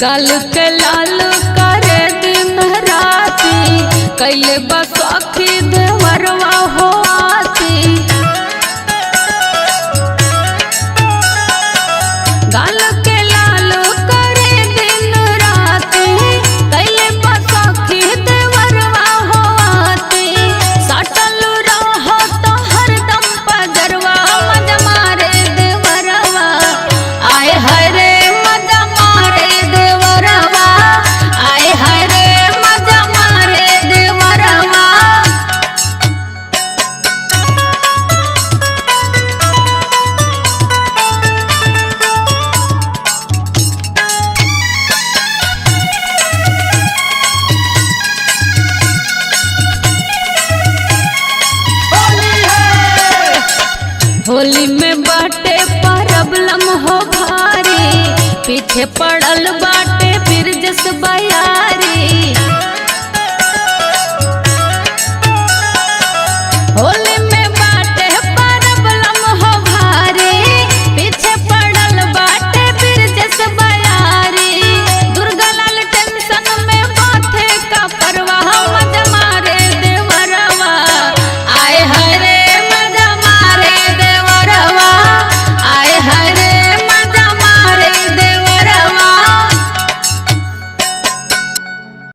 गाल के लाल करे दिन राती कैले बसखी देवरवा हो आती। गाल के लाल करे दिन राती कैले बसखी देवरवा हो आती। सटल रहो तो हरदम पजरवा मजा मारे देवरवा आए हरे मजा मारे देवरवा आए हरे मजा मारे देवरवा। होली में बाटे प्रॉब्लम हो भारी पीछे पड़ल बाटे फिर जस बयारी।